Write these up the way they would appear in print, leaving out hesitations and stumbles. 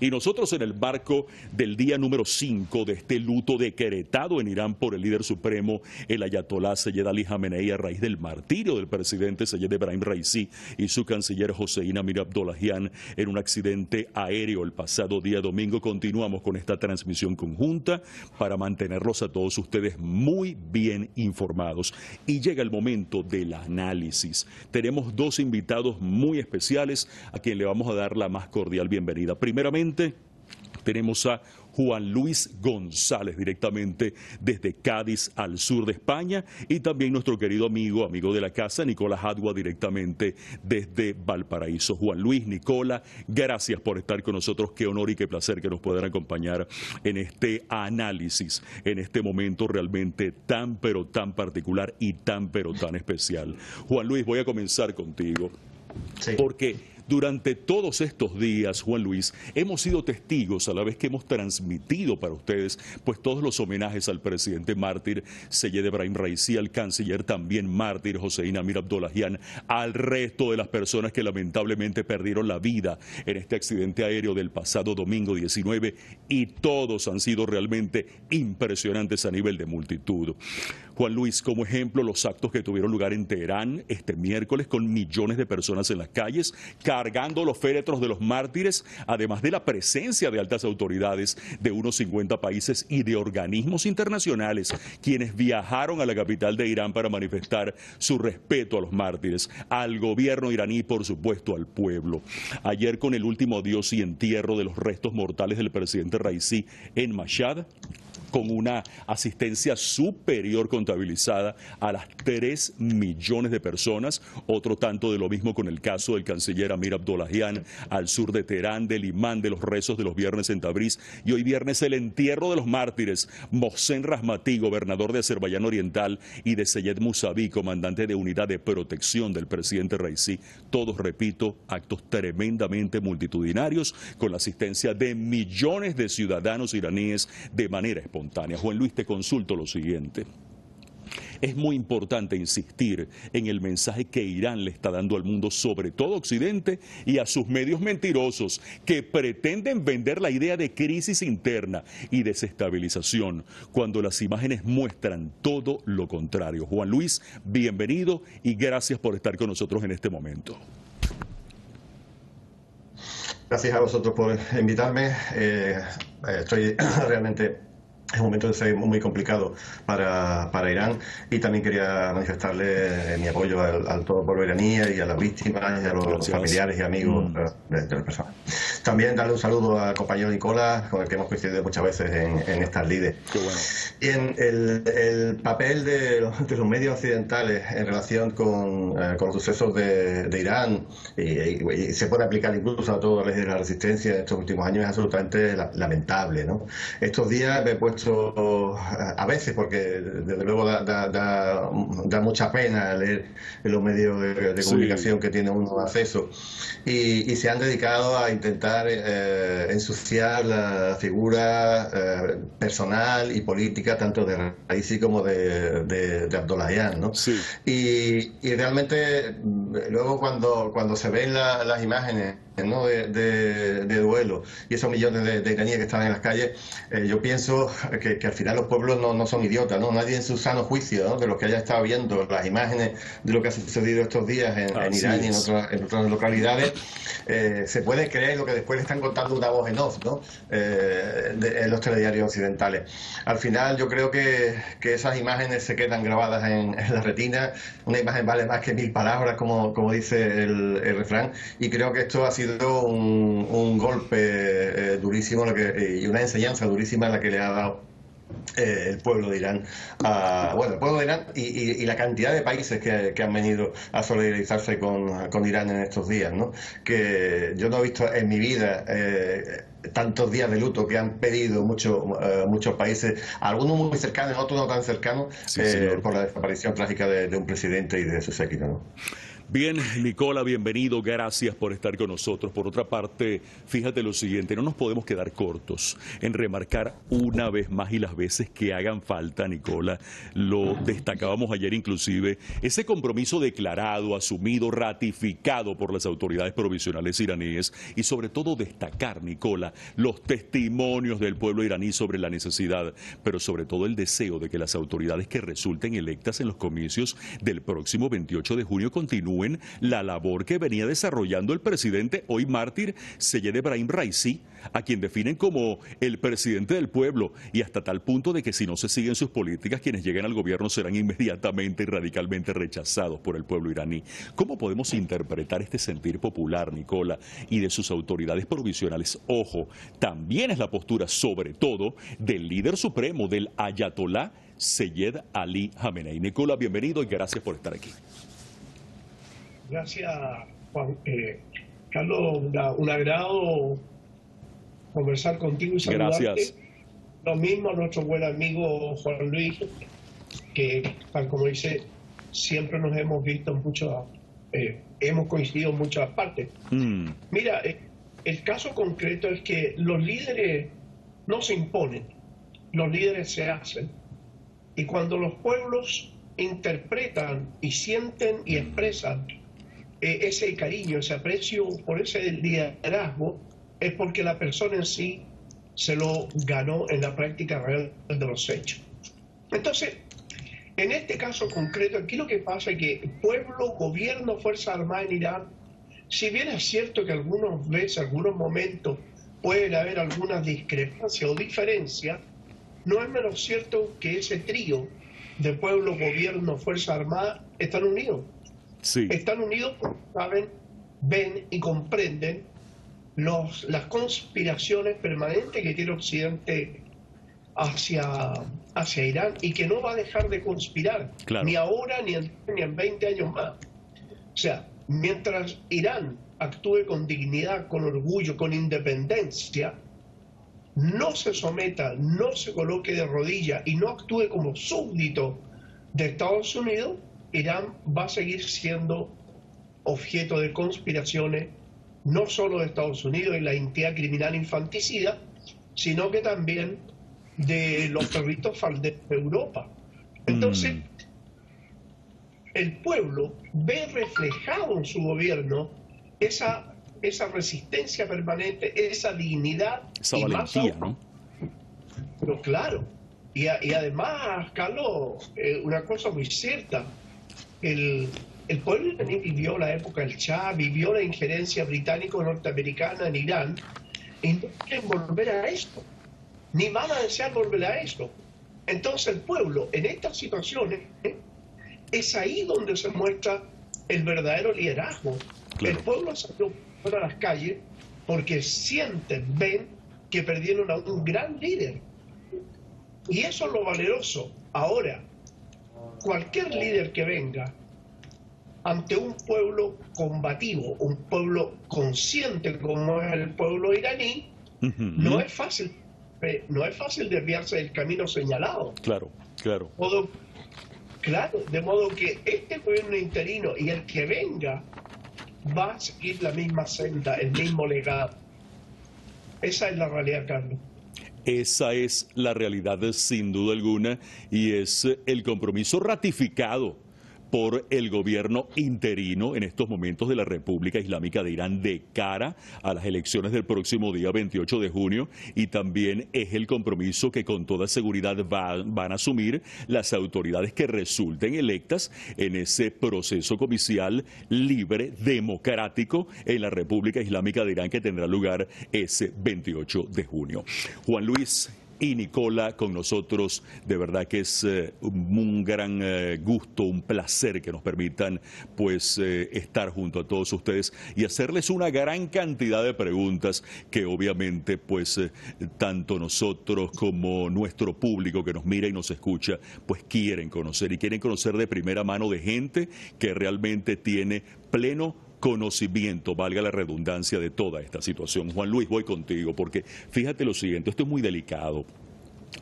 Y nosotros en el marco del día número 5 de este luto decretado en Irán por el líder supremo, el ayatolá Seyed Ali Jamenei, a raíz del martirio del presidente Seyed Ebrahim Raisi y su canciller Hossein Amir Abdollahian en un accidente aéreo el pasado día domingo, continuamos con esta transmisión conjunta para mantenerlos a todos ustedes muy bien informados. Y llega el momento del análisis. Tenemos dos invitados muy especiales a quien le vamos a dar la más cordial bienvenida. Primeramente, tenemos a Juan Luis González, directamente desde Cádiz, al sur de España, y también nuestro querido amigo de la casa, Nicolás Hadwa, directamente desde Valparaíso. Juan Luis, Nicola, gracias por estar con nosotros. Qué honor y qué placer que nos puedan acompañar en este análisis, en este momento realmente tan pero tan particular y tan pero tan especial. Juan Luis, voy a comenzar contigo. Sí. Porque durante todos estos días, Juan Luis, hemos sido testigos a la vez que hemos transmitido para ustedes pues todos los homenajes al presidente mártir Seyed Ebrahim Raisi, al canciller también mártir Hossein Amir Abdollahian, al resto de las personas que lamentablemente perdieron la vida en este accidente aéreo del pasado domingo 19, y todos han sido realmente impresionantes a nivel de multitud. Juan Luis, como ejemplo, los actos que tuvieron lugar en Teherán este miércoles con millones de personas en las calles, cargando los féretros de los mártires, además de la presencia de altas autoridades de unos 50 países y de organismos internacionales, quienes viajaron a la capital de Irán para manifestar su respeto a los mártires, al gobierno iraní y, por supuesto, al pueblo. Ayer, con el último adiós y entierro de los restos mortales del presidente Raisi en Mashhad, con una asistencia superior contabilizada a las 3 millones de personas, otro tanto de lo mismo con el caso del canciller Amir Abdollahian al sur de Teherán, del imán de los rezos de los viernes en Tabriz, y hoy viernes el entierro de los mártires, Mohsen Rahmati, gobernador de Azerbaiyán Oriental, y de Seyed Musavi, comandante de unidad de protección del presidente Raisi. Todos, repito, actos tremendamente multitudinarios con la asistencia de millones de ciudadanos iraníes de manera espontánea. Juan Luis, te consulto lo siguiente. Es muy importante insistir en el mensaje que Irán le está dando al mundo, sobre todo Occidente, y a sus medios mentirosos que pretenden vender la idea de crisis interna y desestabilización, cuando las imágenes muestran todo lo contrario. Juan Luis, bienvenido y gracias por estar con nosotros en este momento. Gracias a vosotros por invitarme. Estoy realmente... Es un momento muy complicado para Irán, y también quería manifestarle mi apoyo al todo el pueblo iraní y a las víctimas y a los familiares y amigos de las personas. También darle un saludo al compañero Nicolás, con el que hemos coincidido muchas veces en estas lides. Qué bueno. Y en el papel de los medios occidentales en relación con los sucesos de Irán, y se puede aplicar incluso a todas las leyes de la resistencia en estos últimos años, es absolutamente lamentable, ¿no? Estos días me he puesto a veces, porque desde luego da mucha pena leer en los medios de comunicación que tiene uno acceso, y se han dedicado a intentar ensuciar la figura personal y política tanto de Raisi como de Abdollahian, ¿no? Sí. Y realmente luego cuando se ven las imágenes, ¿no?, de duelo y esos millones de iraníes que estaban en las calles, yo pienso que al final los pueblos no son idiotas, ¿no? Nadie en su sano juicio, ¿no?, de los que haya estado viendo las imágenes de lo que ha sucedido estos días en Irán y en otras localidades, se puede creer lo que después le están contando una voz en off, ¿no?, en los telediarios occidentales. Al final yo creo que esas imágenes se quedan grabadas en la retina. Una imagen vale más que 1000 palabras, como dice el refrán, y creo que esto ha sido un golpe durísimo y una enseñanza durísima a la que le ha dado el pueblo de Irán, el pueblo de Irán y la cantidad de países que han venido a solidarizarse con Irán en estos días, ¿no? Que yo no he visto en mi vida tantos días de luto que han pedido muchos países, algunos muy cercanos, otros no tan cercanos, por la desaparición trágica de un presidente y de su séquito, ¿no? Bien, Nicola, bienvenido, gracias por estar con nosotros. Por otra parte, fíjate lo siguiente, no nos podemos quedar cortos en remarcar una vez más y las veces que hagan falta, Nicola, lo destacábamos ayer inclusive, ese compromiso declarado, asumido, ratificado por las autoridades provisionales iraníes y sobre todo destacar, Nicola, los testimonios del pueblo iraní sobre la necesidad, pero sobre todo el deseo de que las autoridades que resulten electas en los comicios del próximo 28 de junio continúen la labor que venía desarrollando el presidente, hoy mártir, Seyed Ebrahim Raisi, a quien definen como el presidente del pueblo, y hasta tal punto de que si no se siguen sus políticas, quienes lleguen al gobierno serán inmediatamente y radicalmente rechazados por el pueblo iraní. ¿Cómo podemos interpretar este sentir popular, Nicola, y de sus autoridades provisionales? Ojo, también es la postura, sobre todo, del líder supremo, del ayatolá Seyed Ali Khamenei. Nicola, bienvenido y gracias por estar aquí. Gracias, Juan. Carlos, un agrado conversar contigo y saludarte. Gracias. Lo mismo a nuestro buen amigo Juan Luis, que tal como dice, siempre nos hemos visto en muchas, hemos coincidido en muchas partes. Mira, el caso concreto es que los líderes no se imponen, los líderes se hacen. Y cuando los pueblos interpretan y sienten y expresan ese cariño, ese aprecio por ese liderazgo, es porque la persona en sí se lo ganó en la práctica real de los hechos. Entonces, en este caso concreto, aquí lo que pasa es que el pueblo, gobierno, Fuerzas Armadas en Irán, si bien es cierto que algunas veces, algunos momentos, pueden haber algunas discrepancias o diferencias, no es menos cierto que ese trío de pueblo, gobierno, Fuerzas Armadas están unidos. Sí. Están unidos porque saben, ven y comprenden las conspiraciones permanentes que tiene Occidente hacia Irán y que no va a dejar de conspirar, claro, ni ahora ni en 20 años más. O sea, mientras Irán actúe con dignidad, con orgullo, con independencia, no se someta, no se coloque de rodillas y no actúe como súbdito de Estados Unidos, Irán va a seguir siendo objeto de conspiraciones, no solo de Estados Unidos y la entidad criminal infanticida, sino que también de los terroristas falderos de Europa. Entonces, el pueblo ve reflejado en su gobierno esa resistencia permanente, esa dignidad, esa valentía, ¿no? Pero claro, y además, Carlos, una cosa muy cierta, el pueblo iraní vivió la época del Shah, vivió la injerencia británico-norteamericana en Irán, y no quieren volver a esto, ni van a desear volver a esto. Entonces el pueblo, en estas situaciones, es ahí donde se muestra el verdadero liderazgo. Claro. El pueblo salió a las calles porque sienten, ven que perdieron a un gran líder. Y eso es lo valeroso. Ahora, cualquier líder que venga ante un pueblo combativo, un pueblo consciente como es el pueblo iraní, no es fácil desviarse del camino señalado. Claro, claro. De modo que este gobierno interino y el que venga va a seguir la misma senda, el mismo legado. Esa es la realidad, Carlos. Esa es la realidad sin duda alguna y es el compromiso ratificado por el gobierno interino en estos momentos de la República Islámica de Irán de cara a las elecciones del próximo día 28 de junio y también es el compromiso que con toda seguridad van a asumir las autoridades que resulten electas en ese proceso comicial libre, democrático en la República Islámica de Irán que tendrá lugar ese 28 de junio. Juan Luis y Nicola con nosotros, de verdad que es un gran gusto, un placer que nos permitan pues estar junto a todos ustedes y hacerles una gran cantidad de preguntas que obviamente pues tanto nosotros como nuestro público que nos mira y nos escucha pues quieren conocer y quieren conocer de primera mano de gente que realmente tiene pleno conocimiento, valga la redundancia, de toda esta situación. Juan Luis, voy contigo, porque fíjate lo siguiente, esto es muy delicado.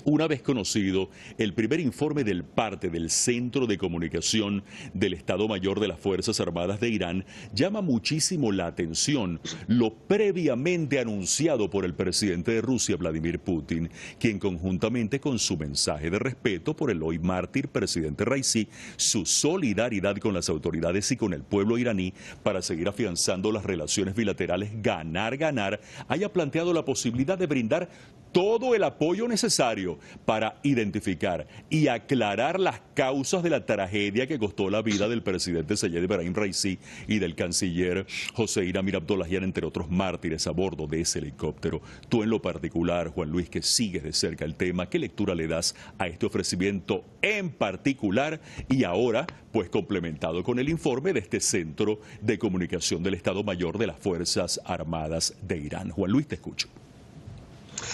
Una vez conocido el primer informe del parte del Centro de Comunicación del Estado Mayor de las Fuerzas Armadas de Irán, llama muchísimo la atención lo previamente anunciado por el presidente de Rusia, Vladimir Putin, quien conjuntamente con su mensaje de respeto por el hoy mártir presidente Raisi, su solidaridad con las autoridades y con el pueblo iraní para seguir afianzando las relaciones bilaterales ganar-ganar, haya planteado la posibilidad de brindar todo el apoyo necesario para identificar y aclarar las causas de la tragedia que costó la vida del presidente Seyed Ebrahim Raisi y del canciller Hossein Amir Abdollahian, entre otros mártires a bordo de ese helicóptero. Tú en lo particular, Juan Luis, que sigues de cerca el tema, ¿qué lectura le das a este ofrecimiento en particular y ahora, pues complementado con el informe de este Centro de Comunicación del Estado Mayor de las Fuerzas Armadas de Irán? Juan Luis, te escucho.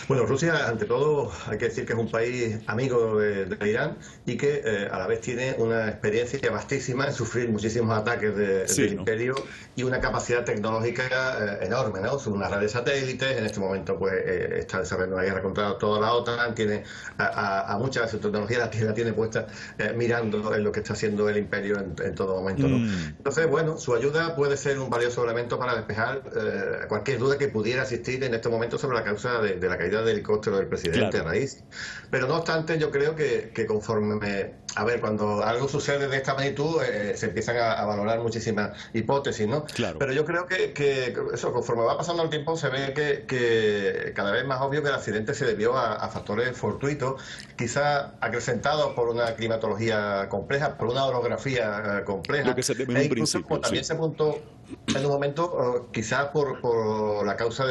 Bueno, Rusia, ante todo, hay que decir que es un país amigo de Irán y que a la vez tiene una experiencia vastísima en sufrir muchísimos ataques del imperio y una capacidad tecnológica enorme, ¿no? Son una red de satélites, en este momento pues está desarrollando una guerra contra toda la OTAN, tiene a muchas de sus tecnologías la tiene puesta mirando en lo que está haciendo el imperio en todo momento, ¿no? Entonces, bueno, su ayuda puede ser un valioso elemento para despejar cualquier duda que pudiera existir en este momento sobre la causa de la caída del helicóptero del presidente Raisi. Pero no obstante, yo creo que conforme cuando algo sucede de esta magnitud, se empiezan a valorar muchísimas hipótesis, ¿no? Pero yo creo que eso, conforme va pasando el tiempo, se ve que cada vez más obvio que el accidente se debió a factores fortuitos, quizás acrecentados por una climatología compleja, por una orografía compleja. Lo que se teme en un principio, también se apuntó en un momento, quizás por la causa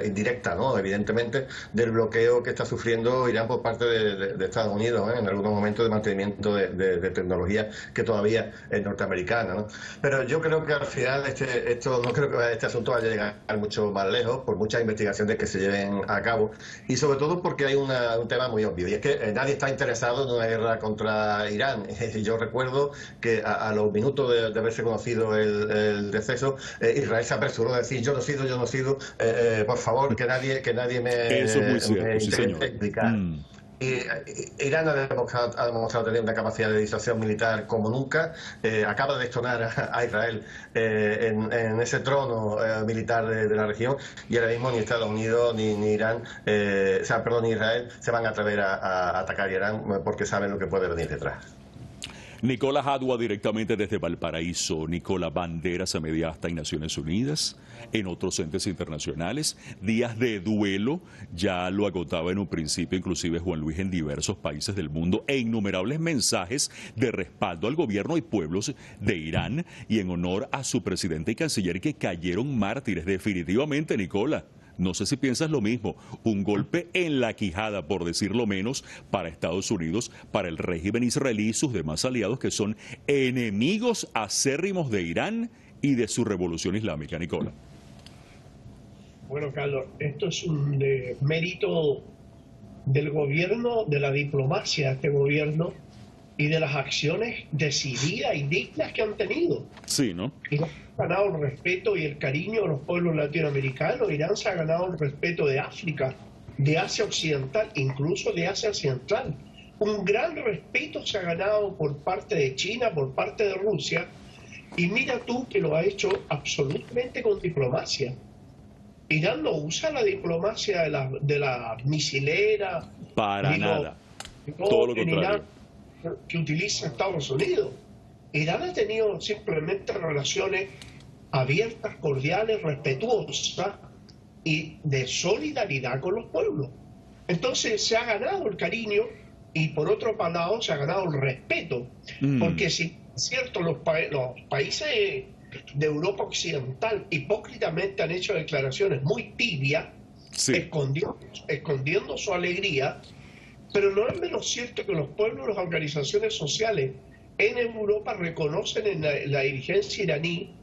indirecta, ¿no? Evidentemente, del bloqueo que está sufriendo Irán por parte de Estados Unidos, en algunos momentos de mantenimiento de tecnología que todavía es norteamericana, ¿no? Pero yo creo que al final no creo que este asunto vaya a llegar mucho más lejos por muchas investigaciones que se lleven a cabo y sobre todo porque hay un tema muy obvio y es que nadie está interesado en una guerra contra Irán. Yo recuerdo que a los minutos de haberse conocido el deceso, Israel se apresuró a decir yo no he sido, por favor, que nadie me Eso es muy cierto, sí, señor. explicar. Irán ha demostrado tener una capacidad de disuasión militar como nunca. Acaba de destronar a Israel en ese trono militar de la región y ahora mismo ni Estados Unidos ni Irán, ni Israel se van a atrever a atacar a Irán porque saben lo que puede venir detrás. Nicolás Hadua directamente desde Valparaíso. Nicolás, banderas a media asta en Naciones Unidas, en otros entes internacionales, días de duelo, ya lo agotaba en un principio inclusive Juan Luis en diversos países del mundo, e innumerables mensajes de respaldo al gobierno y pueblos de Irán y en honor a su presidente y canciller que cayeron mártires. Definitivamente, Nicolás. No sé si piensas lo mismo, un golpe en la quijada, por decirlo menos, para Estados Unidos, para el régimen israelí y sus demás aliados que son enemigos acérrimos de Irán y de su revolución islámica. Nicolás. Bueno, Carlos, esto es un mérito del gobierno, de la diplomacia de este gobierno y de las acciones decididas y dignas que han tenido. Sí, ¿no? Irán ha ganado el respeto y el cariño de los pueblos latinoamericanos. Irán se ha ganado el respeto de África, de Asia Occidental, incluso de Asia Central. Un gran respeto se ha ganado por parte de China, por parte de Rusia. Y mira tú que lo ha hecho absolutamente con diplomacia. Irán no usa la diplomacia de la misilera. Para nada. Todo lo contrario. Que utiliza Estados Unidos. Irán ha tenido simplemente relaciones abiertas, cordiales, respetuosas y de solidaridad con los pueblos. Entonces se ha ganado el cariño y por otro lado se ha ganado el respeto. Porque si es cierto, los países de Europa Occidental hipócritamente han hecho declaraciones muy tibias, escondiendo su alegría. Pero no es menos cierto que los pueblos y las organizaciones sociales en Europa reconocen en la dirigencia iraní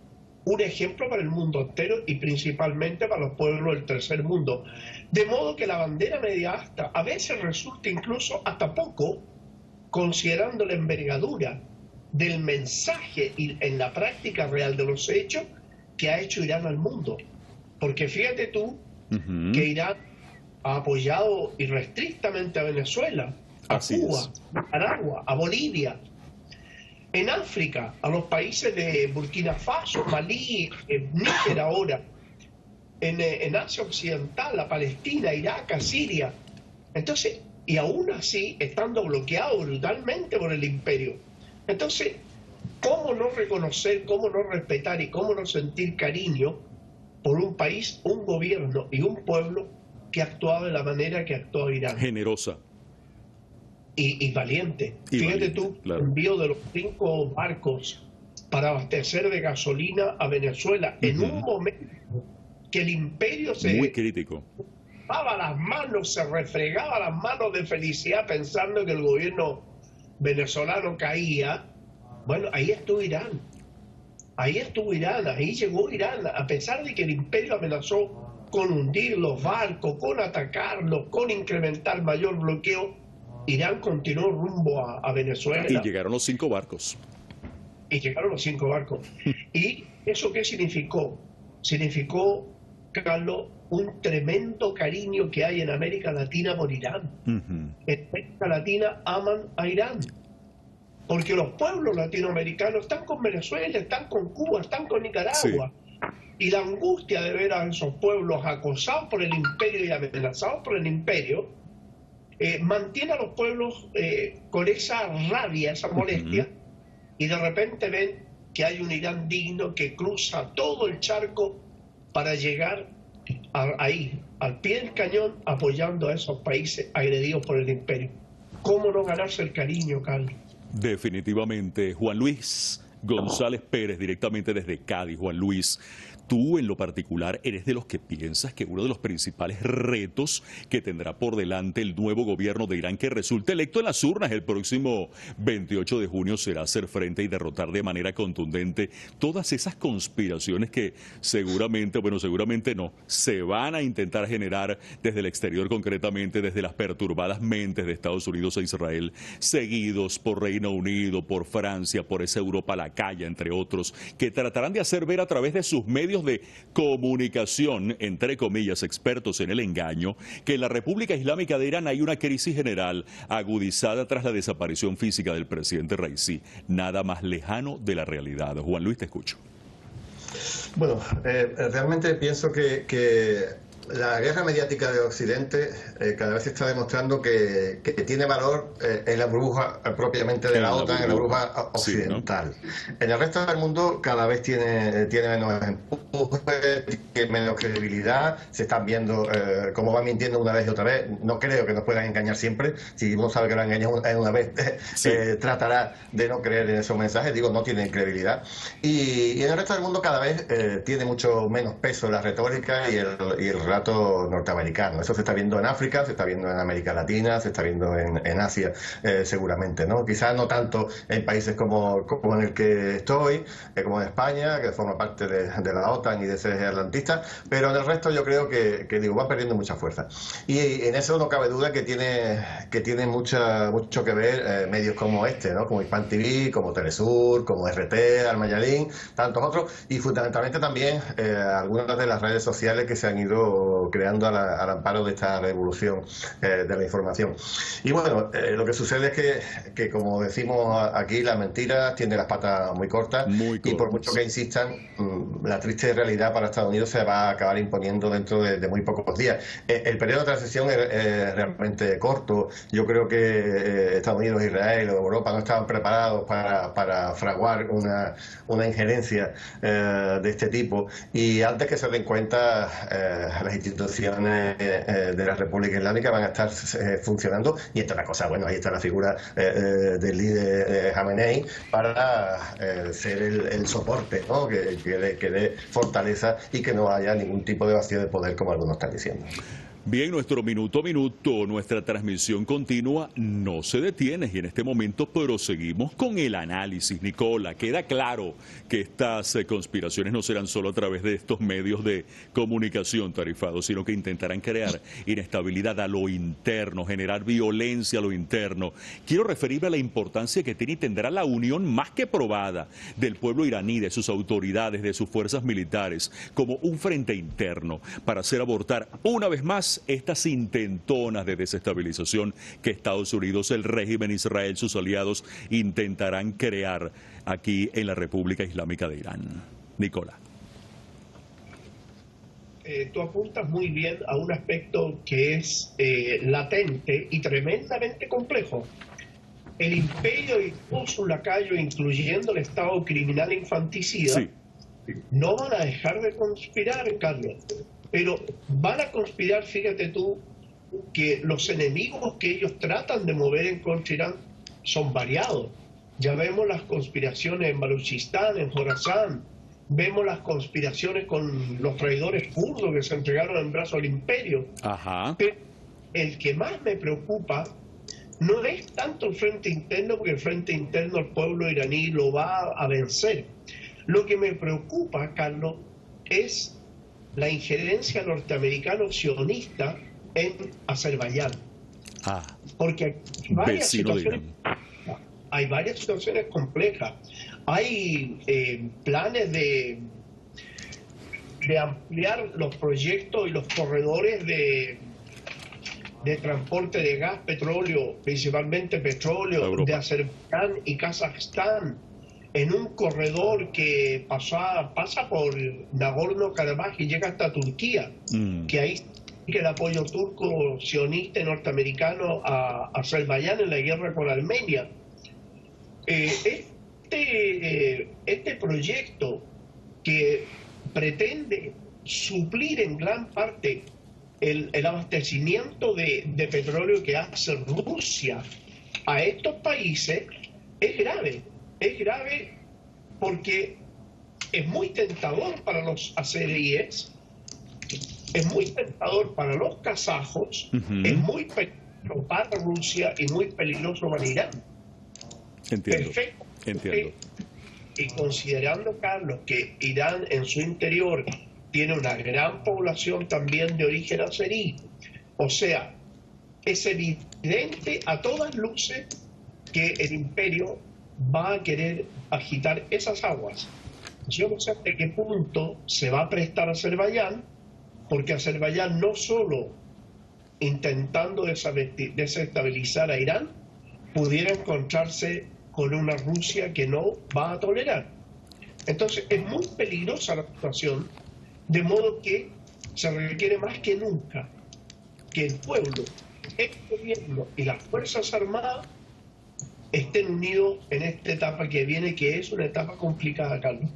un ejemplo para el mundo entero y principalmente para los pueblos del tercer mundo. De modo que la bandera media asta a veces resulta incluso hasta poco, considerando la envergadura del mensaje y en la práctica real de los hechos que ha hecho Irán al mundo. Porque fíjate tú que Irán ha apoyado irrestrictamente a Venezuela, a Cuba, a Nicaragua, a Bolivia. En África, a los países de Burkina Faso, Malí, Níger ahora. En Asia Occidental, a Palestina, Irak, a Siria. Entonces, y aún así, estando bloqueado brutalmente por el imperio. Entonces, ¿cómo no reconocer, cómo no respetar y cómo no sentir cariño por un país, un gobierno y un pueblo que ha actuado de la manera que actuó Irán? Generosa. Y valiente. Y fíjate valiente, tú, claro. el envío de los 5 barcos para abastecer de gasolina a Venezuela en un momento que el imperio se... Muy crítico. Las manos, se refregaba las manos de felicidad pensando que el gobierno venezolano caía. Bueno, ahí estuvo Irán. Ahí estuvo Irán, ahí llegó Irán, a pesar de que el imperio amenazó con hundir los barcos, con atacarlos, con incrementar mayor bloqueo. Irán continuó rumbo a Venezuela. Y llegaron los 5 barcos. Y llegaron los 5 barcos. ¿Y eso qué significó? Significó, Carlos, un tremendo cariño que hay en América Latina por Irán. En América Latina aman a Irán. Porque los pueblos latinoamericanos están con Venezuela, están con Cuba, están con Nicaragua. Sí. Y la angustia de ver a esos pueblos acosados por el imperio y amenazados por el imperio, mantiene a los pueblos con esa rabia, esa molestia, y de repente ven que hay un Irán digno que cruza todo el charco para llegar ahí, al pie del cañón, apoyando a esos países agredidos por el imperio. ¿Cómo no ganarse el cariño, Carlos? Definitivamente. Juan Luis González Pérez, directamente desde Cádiz. Juan Luis, tú en lo particular eres de los que piensas que uno de los principales retos que tendrá por delante el nuevo gobierno de Irán que resulte electo en las urnas el próximo 28 de junio será hacer frente y derrotar de manera contundente todas esas conspiraciones que seguramente no, se van a intentar generar desde el exterior, concretamente desde las perturbadas mentes de Estados Unidos e Israel, seguidos por Reino Unido, por Francia, por esa Europa lacaya, entre otros, que tratarán de hacer ver a través de sus medios de comunicación, entre comillas, expertos en el engaño, que en la República Islámica de Irán hay una crisis general agudizada tras la desaparición física del presidente Raisi. Nada más lejano de la realidad. Juan Luis, te escucho. Bueno, realmente pienso que la guerra mediática de Occidente cada vez está demostrando que tiene valor en la burbuja propiamente de la OTAN, en la burbuja occidental. Sí, ¿no? En el resto del mundo cada vez tiene menos empuje, tiene menos credibilidad, se están viendo cómo van mintiendo una vez y otra vez. No creo que nos puedan engañar siempre. Si uno sabe que lo engañan una vez, sí, tratará de no creer en esos mensajes. Digo, no tienen credibilidad. Y en el resto del mundo cada vez tiene mucho menos peso la retórica y el relato norteamericano. Eso se está viendo en África, se está viendo en América Latina, se está viendo en Asia, seguramente, ¿no? Quizás no tanto en países como en el que estoy, como en España, que forma parte de la OTAN y de ese eje atlantista, pero en el resto yo creo que va perdiendo mucha fuerza. Y en eso no cabe duda que tiene mucho que ver medios como este, ¿no? Como Hispan TV, como Telesur, como RT, Al-Mayadin, tantos otros, y fundamentalmente también algunas de las redes sociales que se han ido creando al amparo de esta revolución de la información. Y bueno, lo que sucede es que como decimos aquí, la mentira tiene las patas muy cortas, y por mucho que insistan, la triste realidad para Estados Unidos se va a acabar imponiendo dentro de muy pocos días. El periodo de transición es realmente corto. Yo creo que Estados Unidos, Israel o Europa no estaban preparados para fraguar una injerencia de este tipo, y antes que se den cuenta las instituciones de la República Islámica van a estar funcionando, y esta es la cosa. Bueno, ahí está la figura del líder Jamenei para ser el soporte, ¿no? que dé fortaleza y que no haya ningún tipo de vacío de poder como algunos están diciendo. Bien, nuestro minuto a minuto, nuestra transmisión continua no se detiene y en este momento proseguimos con el análisis. Nicola, queda claro que estas conspiraciones no serán solo a través de estos medios de comunicación tarifados, sino que intentarán crear inestabilidad a lo interno, generar violencia a lo interno. Quiero referirme a la importancia que tiene y tendrá la unión más que probada del pueblo iraní, de sus autoridades, de sus fuerzas militares, como un frente interno para hacer abortar una vez más estas intentonas de desestabilización que Estados Unidos, el régimen Israel, sus aliados intentarán crear aquí en la República Islámica de Irán? Nicolás. Tú apuntas muy bien a un aspecto que es latente y tremendamente complejo. El imperio y todos sus lacayos, incluyendo el Estado criminal infanticida, sí, no van a dejar de conspirar, Carlos. Pero van a conspirar, fíjate tú, que los enemigos que ellos tratan de mover en contra Irán son variados. Ya vemos las conspiraciones en Baluchistán, en Jorazán, vemos las conspiraciones con los traidores kurdos que se entregaron en brazos al imperio. Ajá. Pero el que más me preocupa no es tanto el frente interno, porque el frente interno el pueblo iraní lo va a vencer. Lo que me preocupa, Carlos, es la injerencia norteamericano-sionista en Azerbaiyán. Porque hay varias situaciones complejas. Hay planes de ampliar los proyectos y los corredores de transporte de gas, petróleo, principalmente petróleo, de Azerbaiyán y Kazajstán, en un corredor que pasa por Nagorno-Karabaj y llega hasta Turquía, que ahí que el apoyo turco, sionista y norteamericano a Azerbaiyán en la guerra con Armenia. Este proyecto que pretende suplir en gran parte el abastecimiento de petróleo que hace Rusia a estos países es grave. Es grave porque es muy tentador para los azeríes, es muy tentador para los kazajos, es muy peligroso para Rusia y muy peligroso para Irán. Entiendo. Perfecto. Entiendo. Y considerando, Carlos, que Irán en su interior tiene una gran población también de origen azerí, o sea, es evidente a todas luces que el imperio va a querer agitar esas aguas. Yo no sé hasta qué punto se va a prestar Azerbaiyán, porque Azerbaiyán no solo intentando desestabilizar a Irán, pudiera encontrarse con una Rusia que no va a tolerar. Entonces es muy peligrosa la situación, de modo que se requiere más que nunca que el pueblo, el gobierno y las Fuerzas Armadas estén unidos en esta etapa que viene, que es una etapa complicada, Carlos.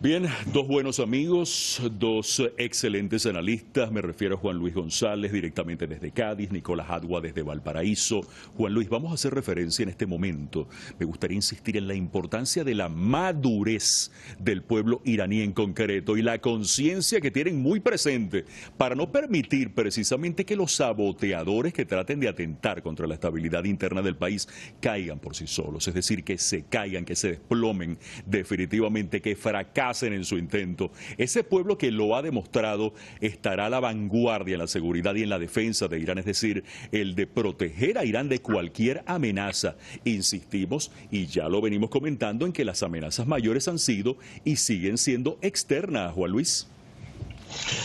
Bien, dos buenos amigos, dos excelentes analistas, me refiero a Juan Luis González directamente desde Cádiz, Nicolás Adua desde Valparaíso. Juan Luis, vamos a hacer referencia en este momento. Me gustaría insistir en la importancia de la madurez del pueblo iraní en concreto y la conciencia que tienen muy presente para no permitir precisamente que los saboteadores que traten de atentar contra la estabilidad interna del país caigan por sí solos, es decir, que se caigan, que se desplomen definitivamente, que fracasen en su intento. Ese pueblo que lo ha demostrado estará a la vanguardia en la seguridad y en la defensa de Irán, es decir, el de proteger a Irán de cualquier amenaza. Insistimos, y ya lo venimos comentando, en que las amenazas mayores han sido y siguen siendo externas, Juan Luis.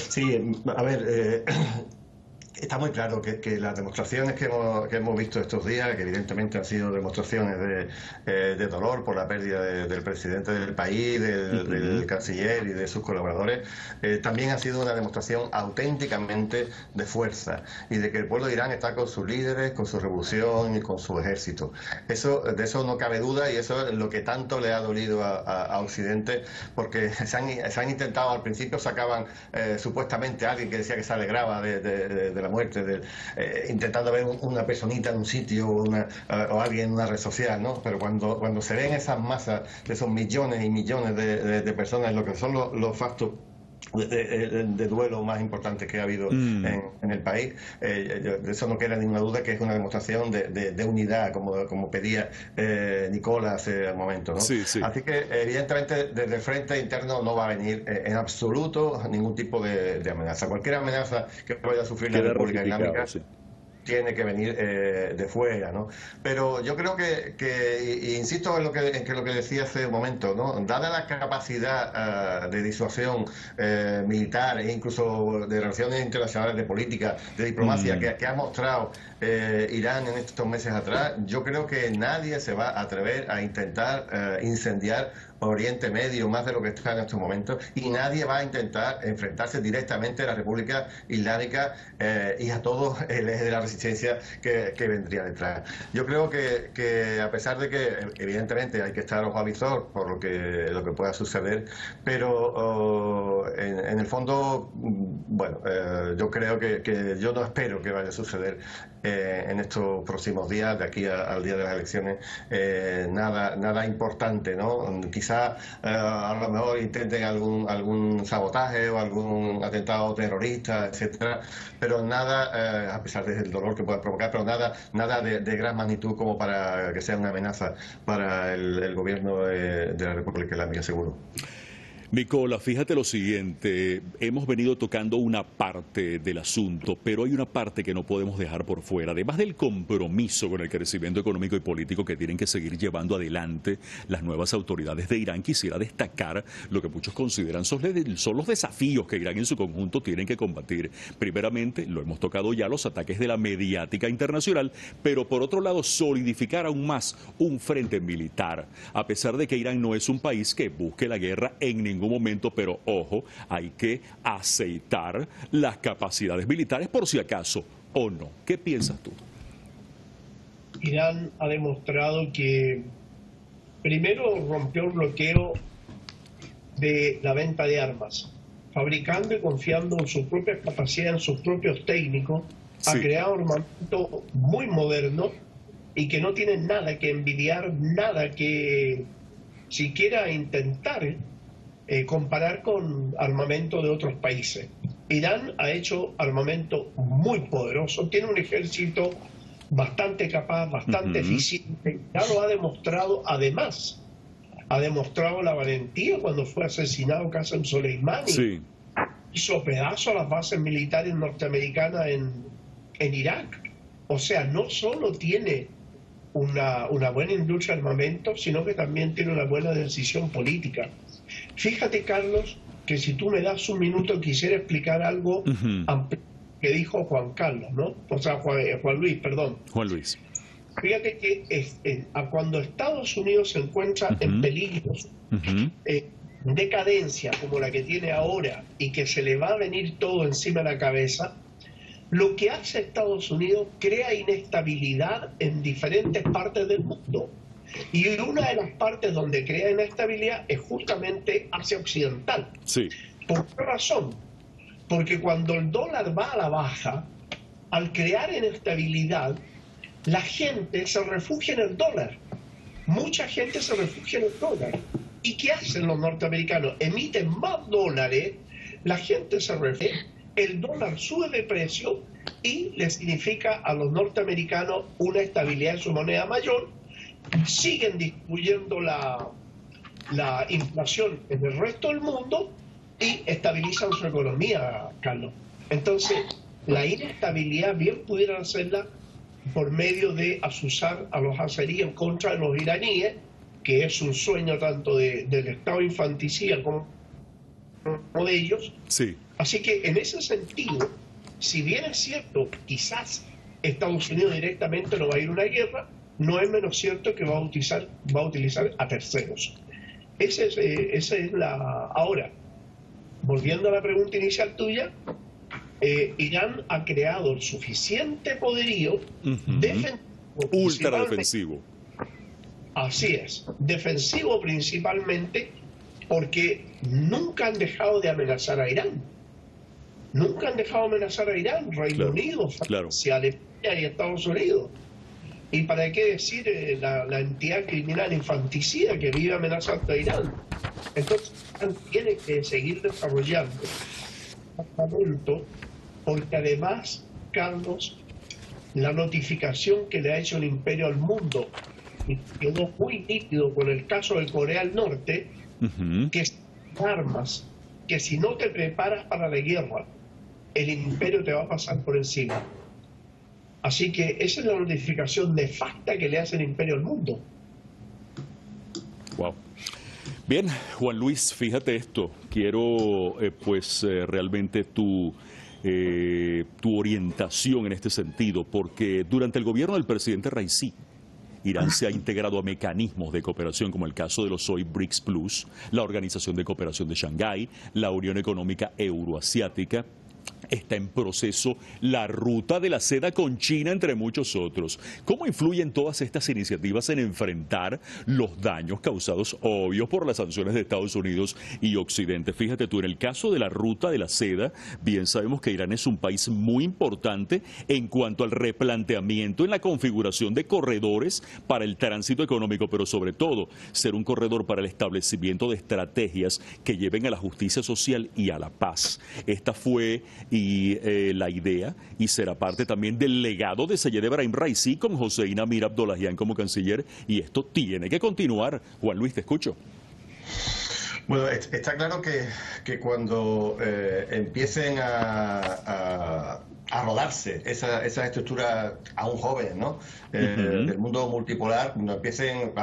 Sí, a ver, está muy claro que las demostraciones que hemos visto estos días, que evidentemente han sido demostraciones de dolor por la pérdida del presidente del país, del canciller y de sus colaboradores, también ha sido una demostración auténticamente de fuerza y de que el pueblo de Irán está con sus líderes, con su revolución y con su ejército. De eso no cabe duda, y eso es lo que tanto le ha dolido a Occidente, porque se han intentado, al principio sacaban supuestamente a alguien que decía que se alegraba de la muerte, intentando ver una personita en un sitio o alguien en una red social, ¿no? Pero cuando se ven esas masas de esos millones y millones de personas, lo que son los factos de duelo más importantes que ha habido en el país, de eso no queda ninguna duda que es una demostración de unidad, como pedía Nicolás hace un momento, ¿no? Sí, sí. Así que evidentemente desde el frente interno no va a venir en absoluto ningún tipo de amenaza. Cualquier amenaza que vaya a sufrir la República Islámica, sí, tiene que venir de fuera, ¿no? Pero yo creo que insisto en lo que decía hace un momento, ¿no? Dada la capacidad de disuasión militar e incluso de relaciones internacionales, de política, de diplomacia que ha mostrado Irán en estos meses atrás, yo creo que nadie se va a atrever a intentar incendiar Oriente Medio más de lo que está en estos momentos, y nadie va a intentar enfrentarse directamente a la República Islámica y a todo el eje de la resistencia que vendría detrás. Yo creo que a pesar de que evidentemente hay que estar ojo al visor por lo que pueda suceder, pero en el fondo, bueno, yo creo que yo no espero que vaya a suceder en estos próximos días, de aquí al día de las elecciones, nada importante, ¿no? Quizá a lo mejor intenten algún sabotaje o algún atentado terrorista, etcétera, pero nada, a pesar del dolor que pueda provocar, pero nada de gran magnitud como para que sea una amenaza para el gobierno de la República Islámica, seguro. Nicola, fíjate lo siguiente, hemos venido tocando una parte del asunto, pero hay una parte que no podemos dejar por fuera. Además del compromiso con el crecimiento económico y político que tienen que seguir llevando adelante las nuevas autoridades de Irán, quisiera destacar lo que muchos consideran son los desafíos que Irán en su conjunto tienen que combatir. Primeramente, lo hemos tocado ya, los ataques de la mediática internacional, pero por otro lado, solidificar aún más un frente militar, a pesar de que Irán no es un país que busque la guerra en ningún momento, pero ojo, hay que aceitar las capacidades militares por si acaso o no. ¿Qué piensas tú? Irán ha demostrado que primero rompió el bloqueo de la venta de armas, fabricando y confiando en sus propias capacidades, en sus propios técnicos, ha creado un armamento muy moderno y que no tiene nada que envidiar, nada que siquiera intentar comparar con armamento de otros países. Irán ha hecho armamento muy poderoso, tiene un ejército bastante capaz, bastante eficiente, ya lo ha demostrado. Además, ha demostrado la valentía cuando fue asesinado Qasem Soleimani, hizo pedazo a las bases militares norteamericanas en Irak. O sea, no solo tiene una buena industria de armamento, sino que también tiene una buena decisión política. Fíjate, Carlos, que si tú me das un minuto quisiera explicar algo que dijo Juan Carlos, ¿no? O sea, Juan Luis, perdón. Juan Luis. Fíjate que cuando Estados Unidos se encuentra en peligros, decadencia como la que tiene ahora y que se le va a venir todo encima de la cabeza, lo que hace Estados Unidos crea inestabilidad en diferentes partes del mundo. Y una de las partes donde crea inestabilidad es justamente Asia Occidental. ¿Por qué razón? Porque cuando el dólar va a la baja, al crear inestabilidad, la gente se refugia en el dólar. Mucha gente se refugia en el dólar. ¿Y qué hacen los norteamericanos? Emiten más dólares, la gente se refugia, el dólar sube de precio y le significa a los norteamericanos una estabilidad en su moneda mayor. Siguen distribuyendo la inflación en el resto del mundo y estabilizan su economía, Carlos. Entonces, la inestabilidad bien pudieran hacerla por medio de azuzar a los azeríes en contra de los iraníes, que es un sueño tanto del Estado infanticida como de ellos. Así que en ese sentido, si bien es cierto, quizás Estados Unidos directamente no va a ir a una guerra, no es menos cierto que va a utilizar a terceros. Esa es la... Ahora, volviendo a la pregunta inicial tuya, Irán ha creado el suficiente poderío defensivo, ultra defensivo. Así es, defensivo principalmente, porque nunca han dejado de amenazar a Irán. Nunca han dejado de amenazar a Irán, Reino Unido, Francia, Alemania y Estados Unidos. Y para qué decir la entidad criminal infanticida que vive amenazando a Irán. Entonces, Irán tiene que seguir desarrollando armamento, porque además, Carlos, la notificación que le ha hecho el imperio al mundo, y quedó muy nítido con el caso de Corea del Norte, que armas, que si no te preparas para la guerra, el imperio te va a pasar por encima. Así que esa es la notificación nefasta que le hace el imperio al mundo. Wow. Bien, Juan Luis, fíjate esto. Quiero realmente tu orientación en este sentido, porque durante el gobierno del presidente Raisi, Irán se ha integrado a mecanismos de cooperación como el caso de los hoy BRICS Plus, la Organización de Cooperación de Shanghái, la Unión Económica Euroasiática. Está en proceso la ruta de la seda con China, entre muchos otros. ¿Cómo influyen todas estas iniciativas en enfrentar los daños causados, obvios, por las sanciones de Estados Unidos y Occidente? Fíjate tú, en el caso de la ruta de la seda, bien sabemos que Irán es un país muy importante en cuanto al replanteamiento en la configuración de corredores para el tránsito económico, pero sobre todo ser un corredor para el establecimiento de estrategias que lleven a la justicia social y a la paz. Esta fue la idea, y será parte también del legado de Seyed Ebrahim Raisi con Hossein Amir Abdollahian como canciller, y esto tiene que continuar. Juan Luis, te escucho. Bueno, está claro que cuando empiecen a rodarse esas estructuras aún jóvenes, ¿no? Del mundo multipolar, cuando empiecen,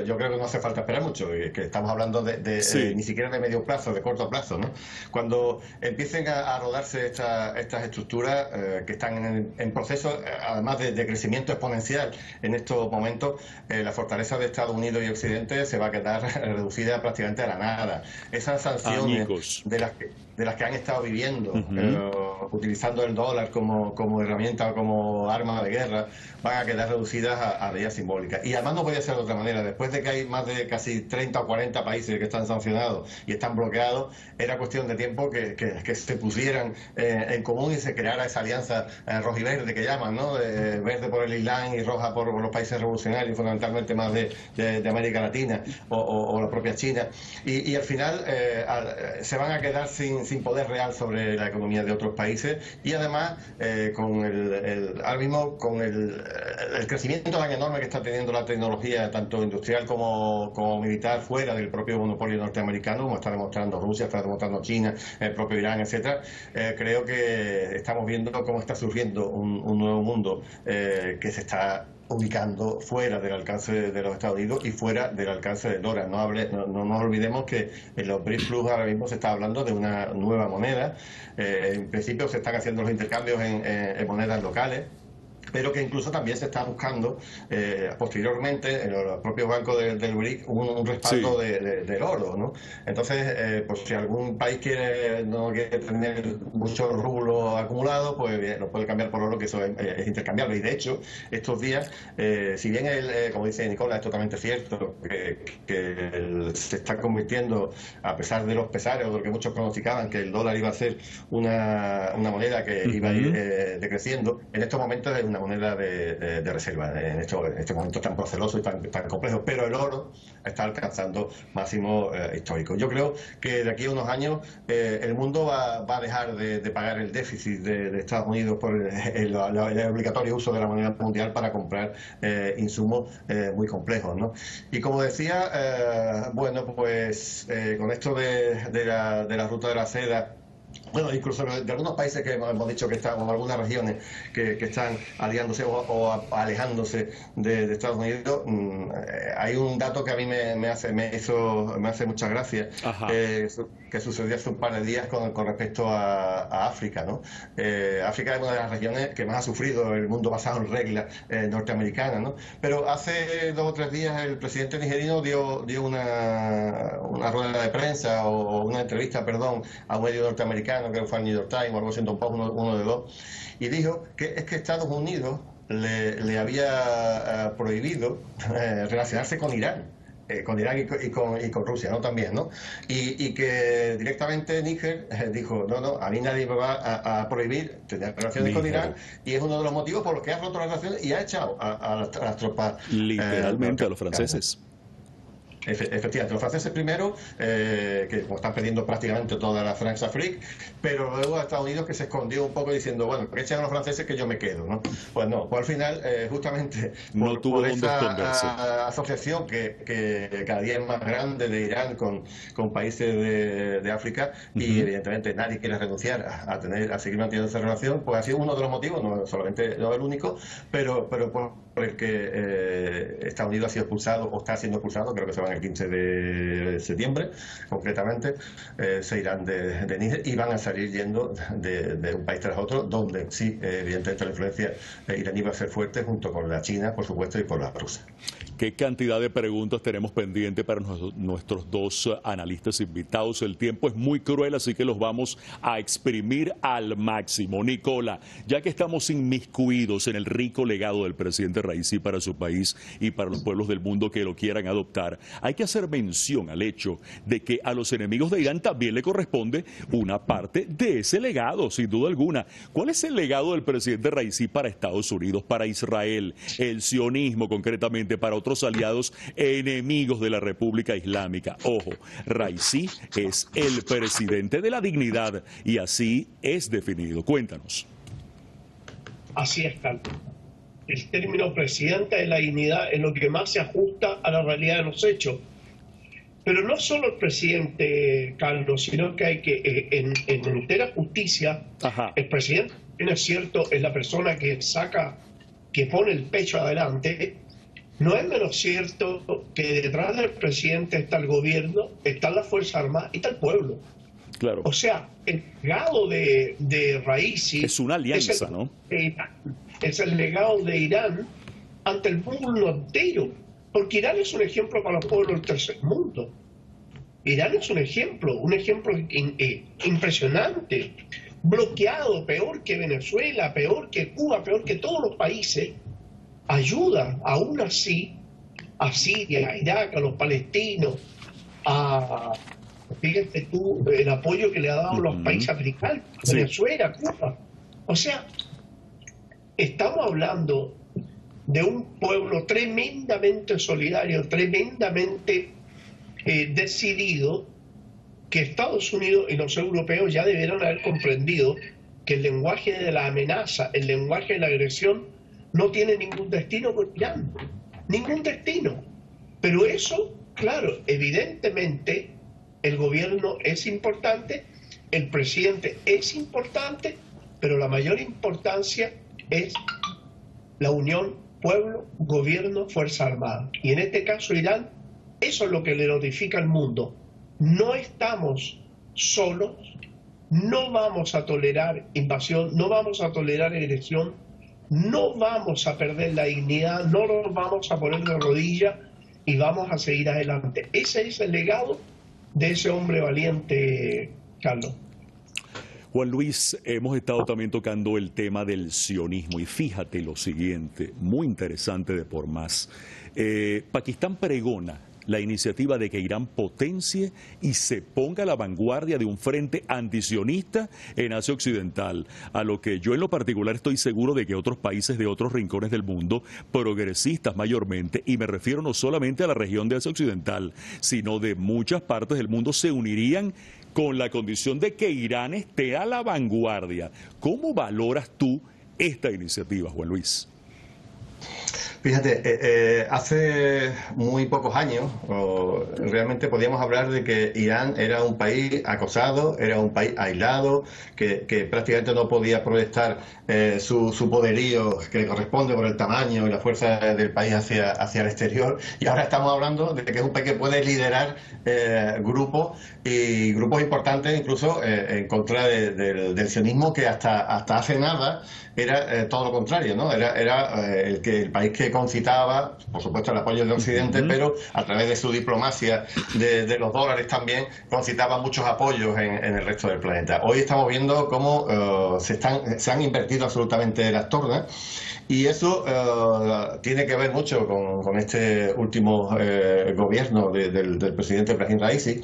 yo creo que no hace falta esperar mucho, que estamos hablando ni siquiera de medio plazo, de corto plazo, ¿no? Cuando empiecen a rodarse estas estructuras que están en proceso, además de crecimiento exponencial en estos momentos, la fortaleza de Estados Unidos y Occidente se va a quedar reducida prácticamente a la nada. Esas sanciones de las que han estado viviendo, utilizando el dólar como herramienta o como arma de guerra, van a quedar reducidas a medidas simbólicas. Y además no podía ser de otra manera. Después de que hay más de casi 30 o 40 países que están sancionados y están bloqueados, era cuestión de tiempo que se pusieran en común y se creara esa alianza roja y verde que llaman, ¿no? Verde por el Islam y roja por los países revolucionarios, fundamentalmente más de América Latina o la propia China. Y al final se van a quedar sin poder real sobre la economía de otros países, y además ahora mismo con el crecimiento tan enorme que está teniendo la tecnología, tanto industrial como militar, fuera del propio monopolio norteamericano, como está demostrando Rusia, está demostrando China, el propio Irán, etcétera. Creo que estamos viendo cómo está surgiendo un nuevo mundo que se está ubicando fuera del alcance de los Estados Unidos y fuera del alcance del dólar. No nos olvidemos que en los BRICS Plus ahora mismo se está hablando de una nueva moneda. En principio se están haciendo los intercambios en monedas locales, pero que incluso también se está buscando posteriormente en los propios bancos del BRIC un respaldo del oro, ¿no? Entonces, pues si algún país no quiere tener muchos rublos acumulados, pues bien, lo puede cambiar por oro, que eso es intercambiable. Y de hecho, estos días, si bien como dice Nicola, es totalmente cierto que se está convirtiendo, a pesar de los pesares o de lo que muchos pronosticaban, que el dólar iba a ser una moneda que iba a ir decreciendo, en estos momentos es una moneda de reserva en este momento tan proceloso y tan complejo, pero el oro está alcanzando máximos históricos. Yo creo que de aquí a unos años el mundo va a dejar de pagar el déficit de Estados Unidos por el obligatorio uso de la moneda mundial para comprar insumos muy complejos, ¿no? Y como decía, bueno, pues con esto de la ruta de la seda, bueno, incluso de algunos países que hemos dicho que están, o algunas regiones que están aliándose o alejándose de Estados Unidos, hay un dato que a mí me hace mucha gracia, que sucedió hace un par de días con respecto a África, ¿no? África es una de las regiones que más ha sufrido el mundo basado en reglas norteamericanas, ¿no? Pero hace 2 o 3 días el presidente nigerino dio una rueda de prensa o una entrevista, perdón, a un medio norteamericano, creo que fue el New York Times o algo así, uno de dos, y dijo que es que Estados Unidos le había prohibido relacionarse con Irán. Con Irán y con Rusia, ¿no? También, ¿no? Y que directamente Níger dijo, no, a mí nadie me va a prohibir tener relaciones con Irán, y es uno de los motivos por los que ha roto las relaciones y ha echado a las tropas. Literalmente a los franceses. efectivamente, los franceses primero, que están perdiendo prácticamente toda la France-Afrique, pero luego a Estados Unidos, que se escondió un poco diciendo, bueno, que echen a los franceses que yo me quedo, ¿no? Pues no, pues al final, justamente no tuvo por dónde esconderse. Asociación que cada día es más grande de Irán con países de África, y evidentemente nadie quiere renunciar a seguir manteniendo esa relación, pues ha sido uno de los motivos, no solamente no el único, pero por el que Estados Unidos ha sido expulsado o está siendo expulsado, creo que se van el 15 de septiembre, concretamente, se irán de Níger y van a salir yendo de un país tras otro, donde sí, evidentemente la influencia iraní va a ser fuerte, junto con la China, por supuesto, y por la Rusia. ¿Qué cantidad de preguntas tenemos pendiente para nuestros dos analistas invitados? El tiempo es muy cruel, así que los vamos a exprimir al máximo. Nicola, ya que estamos inmiscuidos en el rico legado del presidente Raisi para su país y para los pueblos del mundo que lo quieran adoptar, hay que hacer mención al hecho de que a los enemigos de Irán también le corresponde una parte de ese legado, sin duda alguna. ¿Cuál es el legado del presidente Raisi para Estados Unidos, para Israel, el sionismo concretamente, para otros aliados enemigos de la República Islámica? Ojo, Raisi es el presidente de la dignidad y así es definido. Cuéntanos. Así es, Carlos. El término presidente de la dignidad es lo que más se ajusta a la realidad de los hechos. Pero no solo el presidente, Carlos, sino que hay que, en entera justicia, el presidente, es cierto, es la persona que pone el pecho adelante. No es menos cierto que detrás del presidente está el gobierno, están las Fuerzas Armadas y está el pueblo. Claro. O sea, el legado de Raisi es una alianza, ¿no? Es el legado de Irán ante el mundo entero, porque Irán es un ejemplo para los pueblos del tercer mundo. Irán es un ejemplo impresionante, bloqueado, peor que Venezuela, peor que Cuba, peor que todos los países. Ayuda aún así a Siria, a Irak, a los palestinos, fíjate tú, el apoyo que le ha dado a los países africanos, Venezuela, Cuba. O sea, estamos hablando de un pueblo tremendamente solidario, tremendamente decidido, que Estados Unidos y los europeos ya debieron haber comprendido que el lenguaje de la amenaza, el lenguaje de la agresión, no tiene ningún destino con Irán, ningún destino. Pero eso, claro, evidentemente el gobierno es importante, el presidente es importante, pero la mayor importancia es la unión pueblo, gobierno, Fuerza Armada. Y en este caso Irán, eso es lo que le notifica al mundo. No estamos solos, no vamos a tolerar invasión, no vamos a tolerar agresión, no vamos a perder la dignidad, no nos vamos a poner de rodillas y vamos a seguir adelante. Ese es el legado de ese hombre valiente, Carlos. Juan Luis, hemos estado también tocando el tema del sionismo y fíjate lo siguiente, muy interesante de por más. Pakistán pregona la iniciativa de que Irán potencie y se ponga a la vanguardia de un frente antisionista en Asia Occidental, a lo que yo en lo particular estoy seguro de que otros países de otros rincones del mundo, progresistas mayormente, y me refiero no solamente a la región de Asia Occidental, sino de muchas partes del mundo, se unirían con la condición de que Irán esté a la vanguardia. ¿Cómo valoras tú esta iniciativa, Juan Luis? Fíjate, hace muy pocos años realmente podíamos hablar de que Irán era un país acosado, era un país aislado, que prácticamente no podía proyectar su poderío que corresponde por el tamaño y la fuerza del país hacia el exterior. Y ahora estamos hablando de que es un país que puede liderar grupos importantes, incluso en contra del sionismo, que hasta hace nada era todo lo contrario, ¿no? Era el país que concitaba, por supuesto, el apoyo de Occidente, pero a través de su diplomacia de los dólares también concitaba muchos apoyos en el resto del planeta. Hoy estamos viendo cómo se han invertido absolutamente las tornas, y eso tiene que ver mucho con este último gobierno del presidente Ebrahim Raisi,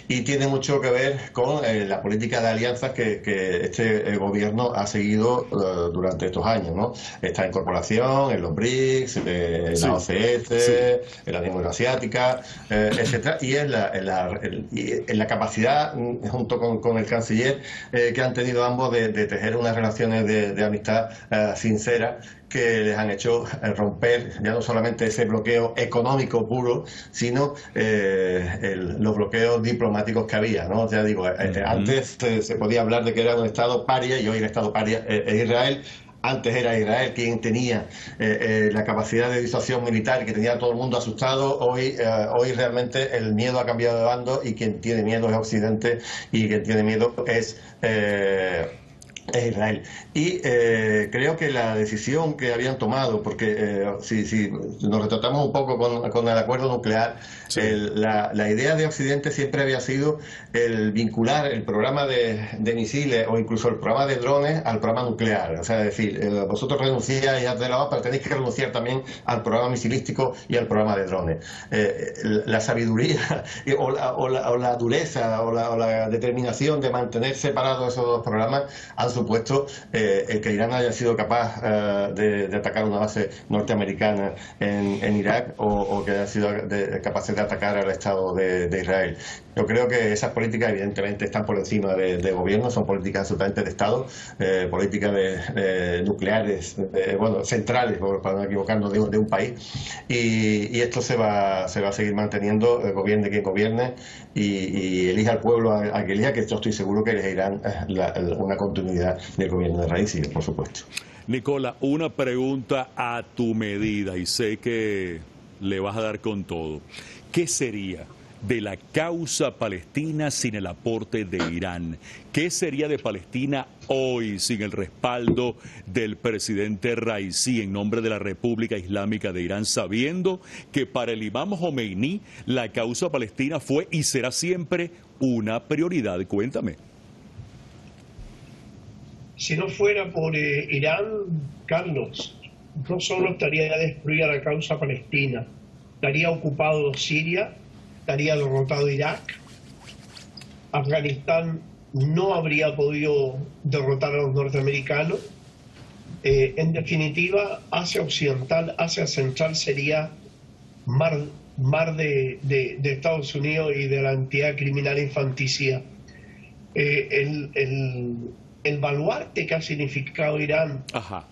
y tiene mucho que ver con la política de alianzas que este gobierno ha seguido durante estos años, ¿no? Esta incorporación en los BRICS, BRICS, la OCS, la Unión Euroasiática, etcétera, y en la capacidad, junto con el canciller, que han tenido ambos de tejer unas relaciones de amistad sinceras, que les han hecho romper ya no solamente ese bloqueo económico puro, sino los bloqueos diplomáticos que había, ¿no? Ya digo, antes se podía hablar de que era un Estado paria, y hoy el Estado paria es Israel. Antes era Israel quien tenía la capacidad de disuasión militar, que tenía a todo el mundo asustado. Hoy realmente el miedo ha cambiado de bando, y quien tiene miedo es Occidente, y quien tiene miedo es Israel. Y creo que la decisión que habían tomado, porque si nos retratamos un poco con el acuerdo nuclear, la idea de Occidente siempre había sido el vincular el programa de misiles o incluso el programa de drones al programa nuclear. O sea, es decir, vosotros renunciáis a la pero tenéis que renunciar también al programa misilístico y al programa de drones. La sabiduría o la dureza o la determinación de mantener separados esos dos programas han supuesto el que Irán haya sido capaz de atacar una base norteamericana en Irak, o que haya sido capaz de atacar al Estado de Israel. Yo creo que esas políticas evidentemente están por encima de gobierno, son políticas absolutamente de Estado, políticas nucleares, centrales, para no equivocarnos, de un país, y esto se va a seguir manteniendo, gobierne quien gobierne, y elija al pueblo a que elija, que yo estoy seguro que elegirán una continuidad del gobierno de Raisi, por supuesto. Nicola, una pregunta a tu medida, y sé que le vas a dar con todo. ¿Qué sería de la causa palestina sin el aporte de Irán? ¿Qué sería de Palestina hoy sin el respaldo del presidente Raisi en nombre de la República Islámica de Irán, sabiendo que para el imam Jomeini la causa palestina fue y será siempre una prioridad? Cuéntame. Si no fuera por Irán, Carlos, no solo estaría destruida la causa palestina, estaría ocupado Siria, estaría derrotado Irak, Afganistán no habría podido derrotar a los norteamericanos. En definitiva, Asia Occidental, Asia Central sería mar de Estados Unidos y de la entidad criminal infanticida. El baluarte que ha significado Irán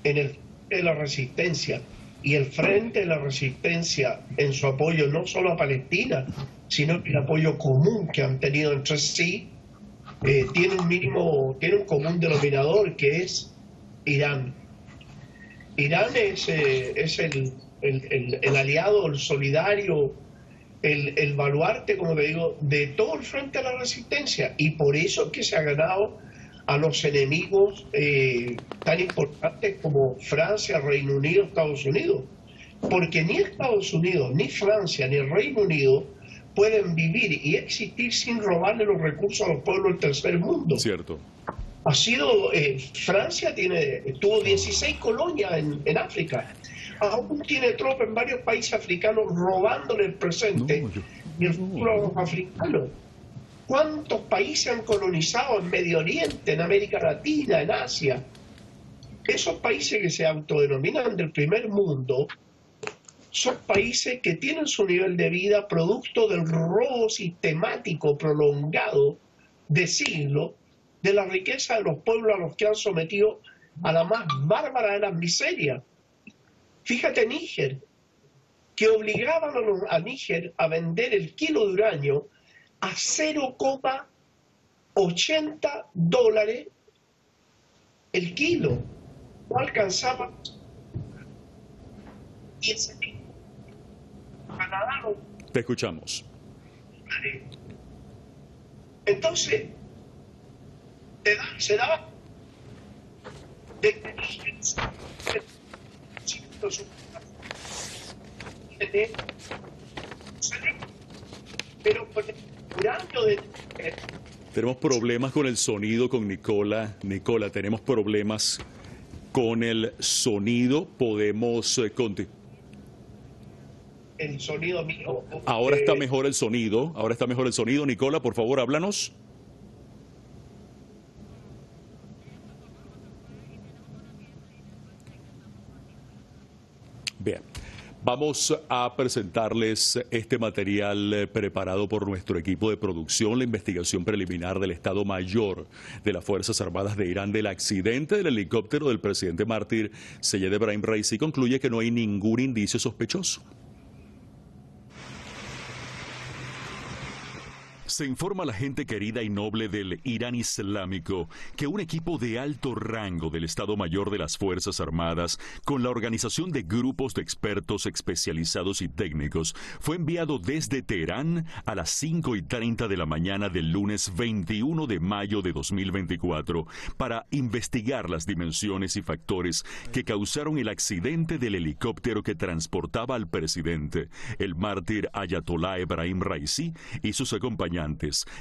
en la resistencia, y el frente de la resistencia en su apoyo no solo a Palestina, sino que el apoyo común que han tenido entre sí, tiene un común denominador, que es Irán. Irán es el aliado, el solidario, el baluarte, como te digo, de todo el frente a la resistencia, y por eso es que se ha ganado a los enemigos tan importantes como Francia, Reino Unido, Estados Unidos, porque ni Estados Unidos, ni Francia, ni el Reino Unido pueden vivir y existir sin robarle los recursos a los pueblos del tercer mundo. Cierto. Ha sido, Francia tuvo 16 colonias en África, aún tiene tropas en varios países africanos robándole el presente y el futuro a los africanos. ¿Cuántos países han colonizado en Medio Oriente, en América Latina, en Asia? Esos países que se autodenominan del primer mundo son países que tienen su nivel de vida producto del robo sistemático, prolongado, de siglos, de la riqueza de los pueblos a los que han sometido a la más bárbara de las miserias. Fíjate Níger, que obligaban a Níger a vender el kilo de uranio a $0,80 el kilo. No alcanzaba 10.000. Canadá no. Te escuchamos. Entonces, se daba de que pero con el uranio de... Tenemos problemas con el sonido con Nicola. Nicola, tenemos problemas con el sonido. Podemos continuar. El sonido mío. Ahora está mejor el sonido. Ahora está mejor el sonido. Nicola, por favor, háblanos. Bien. Vamos a presentarles este material preparado por nuestro equipo de producción, la investigación preliminar del Estado Mayor de las Fuerzas Armadas de Irán del accidente del helicóptero del presidente mártir Seyed Ebrahim Raisi. Concluye que no hay ningún indicio sospechoso. Se informa a la gente querida y noble del Irán Islámico que un equipo de alto rango del Estado Mayor de las Fuerzas Armadas, con la organización de grupos de expertos especializados y técnicos, fue enviado desde Teherán a las 5:30 de la mañana del lunes 21 de mayo de 2024 para investigar las dimensiones y factores que causaron el accidente del helicóptero que transportaba al presidente, el mártir Ayatollah Ebrahim Raisi, y sus acompañantes,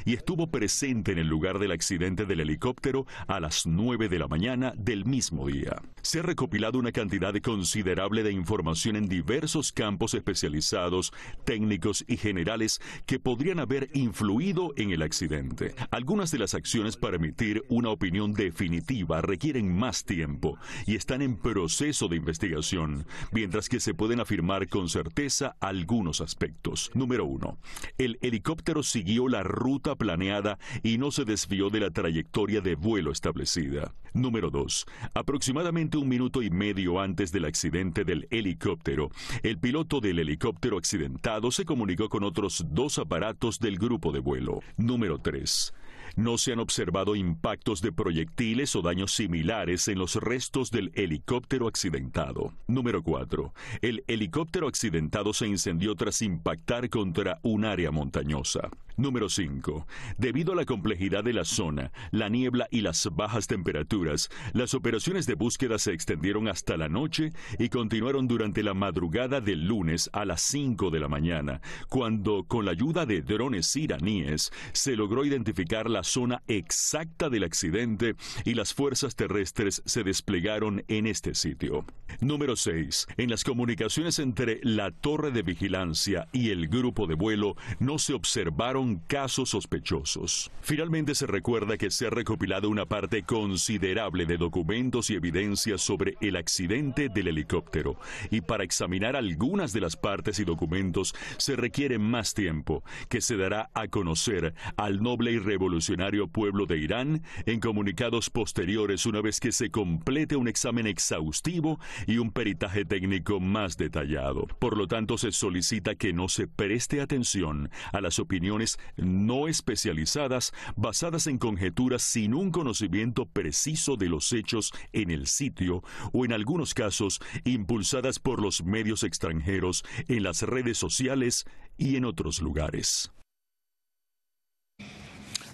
y estuvo presente en el lugar del accidente del helicóptero a las 9 de la mañana del mismo día. Se ha recopilado una cantidad considerable de información en diversos campos especializados, técnicos y generales que podrían haber influido en el accidente. Algunas de las acciones para emitir una opinión definitiva requieren más tiempo y están en proceso de investigación, mientras que se pueden afirmar con certeza algunos aspectos. Número 1. El helicóptero siguió la ruta planeada y no se desvió de la trayectoria de vuelo establecida. Número 2. Aproximadamente 1 minuto y medio antes del accidente del helicóptero, el piloto del helicóptero accidentado se comunicó con otros 2 aparatos del grupo de vuelo. Número 3. No se han observado impactos de proyectiles o daños similares en los restos del helicóptero accidentado. Número 4. El helicóptero accidentado se incendió tras impactar contra un área montañosa. Número 5. Debido a la complejidad de la zona, la niebla y las bajas temperaturas, las operaciones de búsqueda se extendieron hasta la noche y continuaron durante la madrugada del lunes a las 5 de la mañana, cuando, con la ayuda de drones iraníes, se logró identificar la zona exacta del accidente y las fuerzas terrestres se desplegaron en este sitio. Número 6. En las comunicaciones entre la torre de vigilancia y el grupo de vuelo no se observaron casos sospechosos. Finalmente se recuerda que se ha recopilado una parte considerable de documentos y evidencias sobre el accidente del helicóptero, y para examinar algunas de las partes y documentos se requiere más tiempo, que se dará a conocer al noble y revolucionario pueblo de Irán en comunicados posteriores una vez que se complete un examen exhaustivo y un peritaje técnico más detallado. Por lo tanto, se solicita que no se preste atención a las opiniones no especializadas basadas en conjeturas sin un conocimiento preciso de los hechos en el sitio, o en algunos casos impulsadas por los medios extranjeros en las redes sociales y en otros lugares.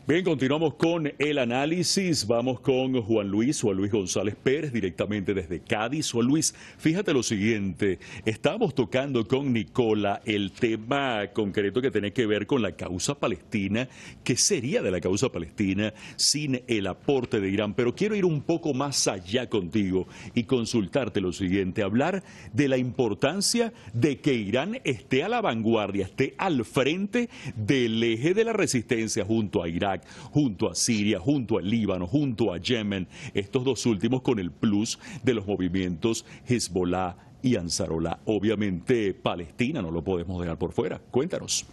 Bien, continuamos con el análisis. Vamos con Juan Luis González Pérez, directamente desde Cádiz. Juan Luis, fíjate lo siguiente, estamos tocando con Nicola el tema concreto que tiene que ver con la causa palestina. ¿Qué sería de la causa palestina sin el aporte de Irán? Pero quiero ir un poco más allá contigo y consultarte lo siguiente, hablar de la importancia de que Irán esté a la vanguardia, esté al frente del eje de la resistencia junto a Irak, junto a Siria, junto al Líbano, junto a Yemen, estos 2 últimos con el plus de los movimientos Hezbollah y Ansarollah. Obviamente Palestina no lo podemos dejar por fuera. Cuéntanos.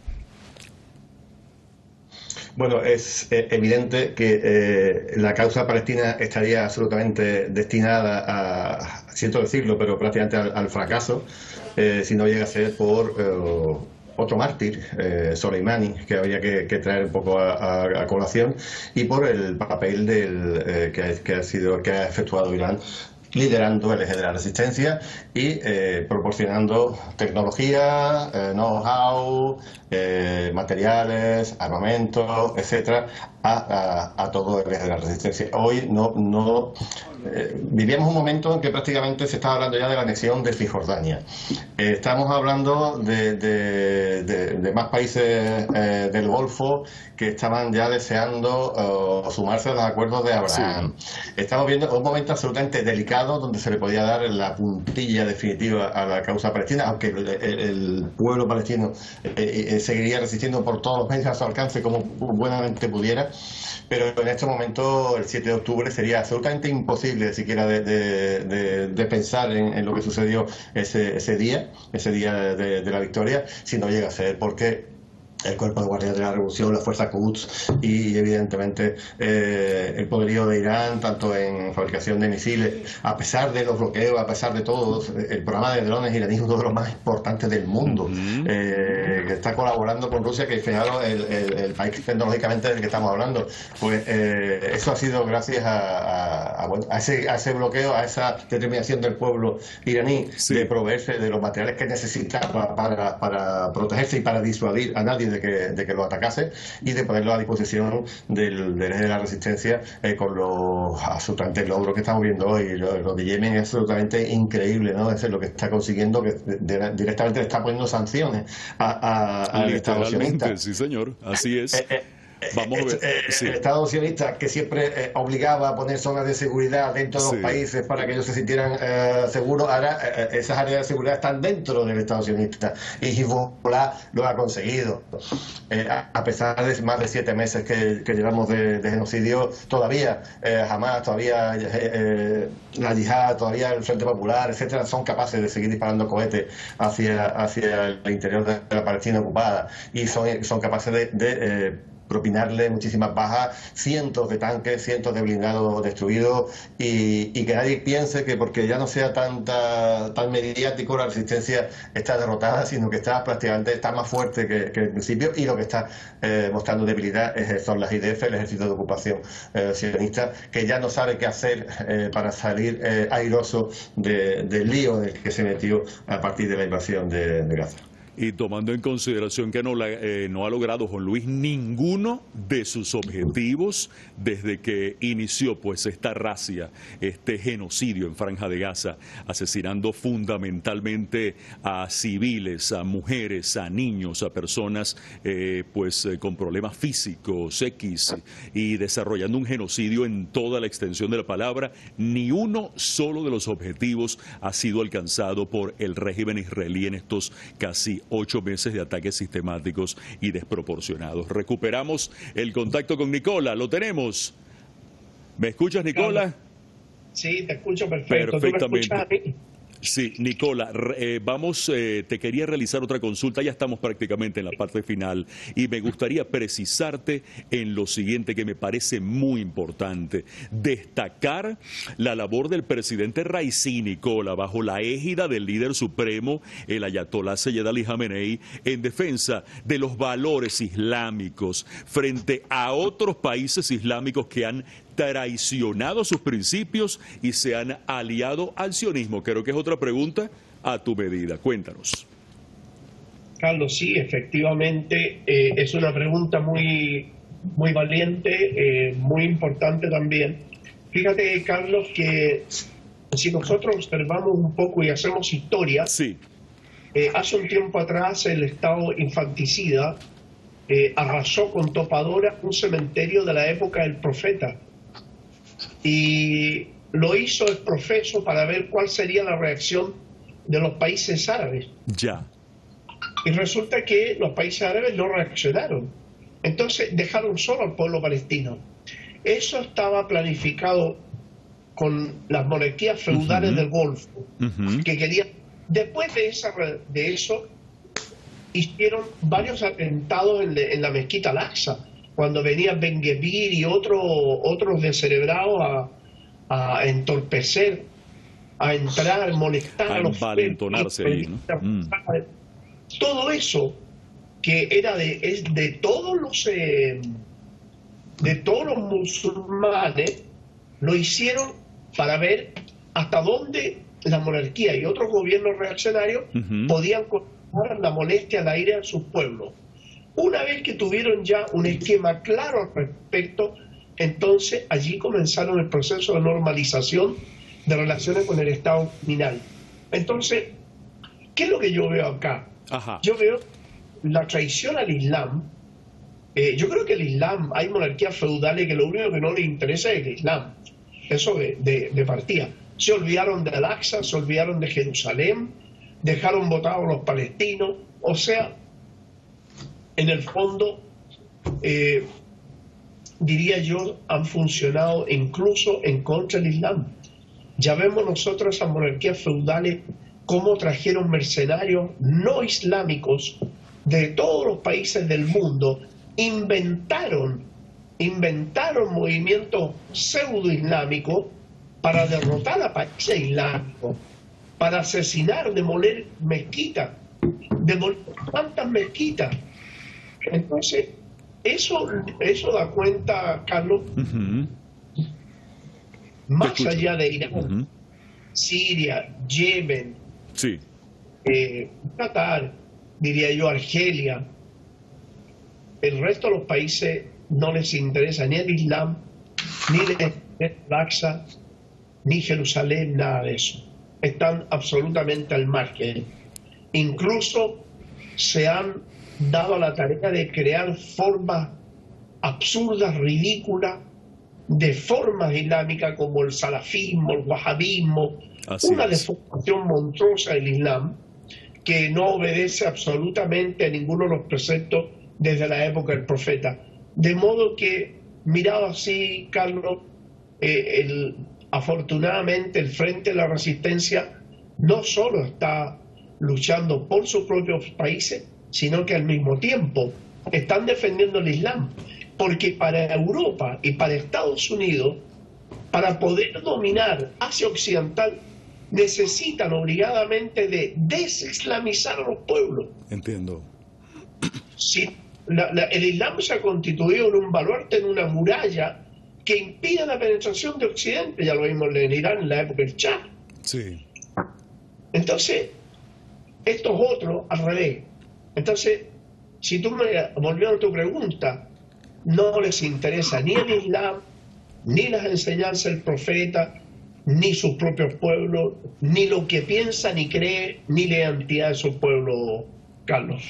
Bueno, es evidente que la causa palestina estaría absolutamente destinada a, siento decirlo, pero prácticamente al fracaso, si no llega a ser por otro mártir, Soleimani, que habría que traer un poco a colación, y por el papel que ha efectuado Irán liderando el eje de la resistencia y proporcionando tecnología, know-how, materiales, armamento, etcétera, a todo el eje de la resistencia. Hoy vivíamos un momento en que prácticamente se estaba hablando ya de la anexión de Cisjordania. Estamos hablando de más países del Golfo que estaban ya deseando sumarse a los acuerdos de Abraham. Sí. Estamos viendo un momento absolutamente delicado donde se le podía dar la puntilla definitiva a la causa palestina, aunque el pueblo palestino seguiría resistiendo por todos los medios a su alcance como buenamente pudiera. Pero en este momento, el 7 de octubre, sería absolutamente imposible imposible siquiera de pensar en lo que sucedió ese día de la victoria, si no llega a ser porque el Cuerpo de Guardia de la Revolución, la Fuerza Quds y evidentemente el poderío de Irán, tanto en fabricación de misiles, a pesar de los bloqueos, a pesar de todo, el programa de drones iraní es uno de los más importantes del mundo, que está colaborando con Rusia, que fijaros el país tecnológicamente del que estamos hablando, pues eso ha sido gracias a ese bloqueo, a esa determinación del pueblo iraní de proveerse de los materiales que necesitaba para protegerse y para disuadir a nadie de que lo atacase, y de ponerlo a disposición del eje de la resistencia con los absolutamente logros que estamos viendo hoy. Lo de Yemen es absolutamente increíble, ¿no? Es lo que está consiguiendo, que directamente le está poniendo sanciones al Estado sionista. Sí, señor, así es. Vamos a ver. El Estado sionista, que siempre obligaba a poner zonas de seguridad dentro de los países para que ellos se sintieran seguros, ahora esas áreas de seguridad están dentro del Estado sionista, y Hezbollah lo ha conseguido. A pesar de más de 7 meses que llevamos de genocidio, todavía Hamas, todavía la Yihad, todavía el Frente Popular, etcétera, son capaces de seguir disparando cohetes hacia el interior de la Palestina ocupada, y son capaces de propinarle muchísimas bajas, cientos de tanques, cientos de blindados destruidos, y que nadie piense que porque ya no sea tan mediático la resistencia está derrotada, sino que está más fuerte que el principio, y lo que está mostrando debilidad son las IDF, el Ejército de Ocupación Sionista, que ya no sabe qué hacer para salir airoso del lío en el que se metió a partir de la invasión de Gaza. Y tomando en consideración que no ha logrado Juan Luis ninguno de sus objetivos desde que inició pues esta racia, este genocidio en Franja de Gaza, asesinando fundamentalmente a civiles, a mujeres, a niños, a personas con problemas físicos X, y desarrollando un genocidio en toda la extensión de la palabra, ni uno solo de los objetivos ha sido alcanzado por el régimen israelí en estos casi 8 meses de ataques sistemáticos y desproporcionados. Recuperamos el contacto con Nicola, lo tenemos. ¿Me escuchas, Nicola? Sí, te escucho perfecto. Perfectamente. ¿Tú me escuchas a mí? Sí, Nicola, te quería realizar otra consulta, ya estamos prácticamente en la parte final, y me gustaría precisarte en lo siguiente que me parece muy importante: destacar la labor del presidente Raisi, Nicola, bajo la égida del líder supremo, el ayatolá Seyed Ali Jamenei, en defensa de los valores islámicos frente a otros países islámicos que han traicionado sus principios y se han aliado al sionismo. Creo que es otra pregunta a tu medida. Cuéntanos. Carlos, sí, efectivamente, es una pregunta muy valiente, muy importante también. Fíjate, Carlos, que si nosotros observamos un poco y hacemos historia, sí. Hace un tiempo atrás el Estado infanticida arrasó con topadora un cementerio de la época del profeta, y lo hizo exprofeso para ver cuál sería la reacción de los países árabes. Ya. Y resulta que los países árabes no reaccionaron. Entonces dejaron solo al pueblo palestino. Eso estaba planificado con las monarquías feudales del Golfo, que querían. Después de eso hicieron varios atentados en la mezquita Al-Aqsa, cuando venía Ben Gvir y otros descerebrados a entorpecer, a entrar, molestar a los envalentonarse ahí, ¿no? Todo eso que era de todos los musulmanes, lo hicieron para ver hasta dónde la monarquía y otros gobiernos reaccionarios podían controlar la molestia al aire a sus pueblos. Una vez que tuvieron ya un esquema claro al respecto, entonces allí comenzaron el proceso de normalización de relaciones con el Estado criminal. Entonces, ¿qué es lo que yo veo acá? Yo veo la traición al Islam. Yo creo que el Islam, hay monarquías feudales que lo único que no les interesa es el Islam. Eso de partida. Se olvidaron de Al-Aqsa, se olvidaron de Jerusalén, dejaron votados a los palestinos. O sea, en el fondo, diría yo, han funcionado incluso en contra del Islam. Ya vemos nosotros esas monarquías feudales cómo trajeron mercenarios no islámicos de todos los países del mundo, inventaron movimientos pseudo-islámicos para derrotar a países islámicos, para asesinar, demoler mezquitas, demoler tantas mezquitas. Entonces, eso da cuenta, Carlos, más allá de Irán, Siria, Yemen, sí. Qatar, diría yo, Argelia, el resto de los países no les interesa ni el Islam, ni el Al-Aqsa, ni Jerusalén, nada de eso. Están absolutamente al margen. Incluso se han dado a la tarea de crear formas absurdas, ridículas, de formas islámicas como el salafismo, el wahabismo, una deformación monstruosa del Islam que no obedece absolutamente a ninguno de los preceptos desde la época del profeta. De modo que, mirado así, Carlos, afortunadamente el Frente de la Resistencia no solo está luchando por sus propios países, sino que al mismo tiempo están defendiendo el Islam, porque para Europa y para Estados Unidos, para poder dominar Asia Occidental, necesitan obligadamente de desislamizar a los pueblos. Entiendo. Si el Islam se ha constituido en un baluarte, en una muralla que impide la penetración de Occidente, ya lo vimos en Irán en la época del Shah. Sí. Entonces, estos otros al revés. Entonces, si tú volviendo a tu pregunta, no les interesa ni el Islam, ni las enseñanzas del profeta, ni sus propios pueblos, ni lo que piensa, ni cree, ni la identidad de su pueblo, Carlos.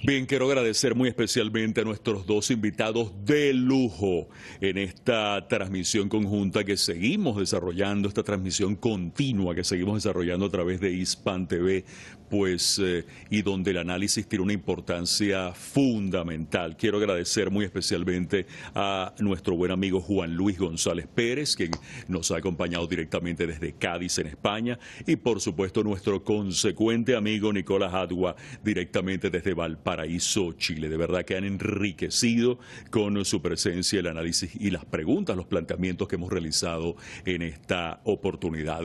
Bien, quiero agradecer muy especialmente a nuestros dos invitados de lujo en esta transmisión conjunta que seguimos desarrollando, esta transmisión continua que seguimos desarrollando a través de Hispan TV, pues, y donde el análisis tiene una importancia fundamental. Quiero agradecer muy especialmente a nuestro buen amigo Juan Luis González Pérez, quien nos ha acompañado directamente desde Cádiz, en España, y por supuesto nuestro consecuente amigo Nicolás Adua, directamente desde Valparaíso, Chile. De verdad que han enriquecido con su presencia el análisis y las preguntas, los planteamientos que hemos realizado en esta oportunidad.